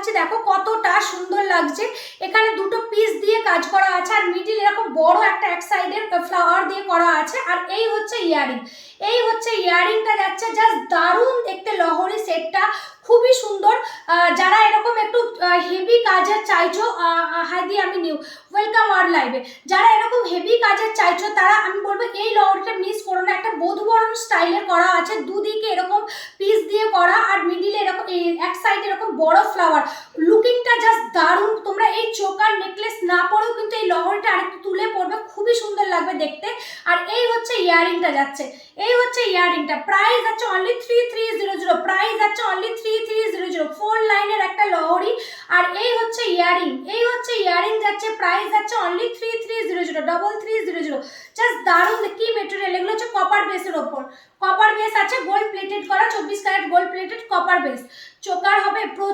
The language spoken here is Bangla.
দেখাচ্ছি, দেখো কতটা সুন্দর লাগছে। এখানে দুটো পিস দিয়ে কাজ করা আছে আর মিডিল এরকম বড় একটা এক সাইডের ফ্লাওয়ার দিয়ে করা আছে। আর এই হচ্ছে ইয়ারিং, এই হচ্ছে ইয়ারিংটা যাচ্ছে, জাস্ট দারুণ দেখতে লহরি সেটটা, খুবই সুন্দর। যারা এরকম একটু হেভি কাজের চাইছো, হাই দিয়ে আমি নিউ ওয়েলকাম আওয়ার লাইভে, যারা এরকম হেভি কাজের চাইছো তারা আমি বলবো এই লহরিটা মিস করো না। একটা বধূবরণ স্টাইলের করা আছে, দুদিকে এরকম পিস দিয়ে করা আর মিডিলে এরকম এক সাইডে এরকম বড় ফ্লাওয়ার, লুকিংটা জাস্ট দারুণ। তোমরা এই চোকার নেকলেস না পরেও কিন্তু এই লহরিটা আরেকটু তুলে পড়বে, খুবই সুন্দর লাগবে দেখতে। আর এই হচ্ছে ইয়ারিংটা যাচ্ছে, এই হচ্ছে ইয়ারিংটা, প্রাইস আছে অনলি 3300, প্রাইস আছে অনলি 3300, 4 লাইনের একটা লহরি। আর এই হচ্ছে ইয়ারিং, এই হচ্ছে ইয়ারিং যাচ্ছে, প্রাইস আছে অনলি 3300, জাস্ট দারুণ। কি মেটেরিয়াল, এগুলো হচ্ছে কপার বেসের ওপর, কপার বেস আছে, গোল্ড প্লেটেড করা, 24 carat gold plated copper base, choker হবে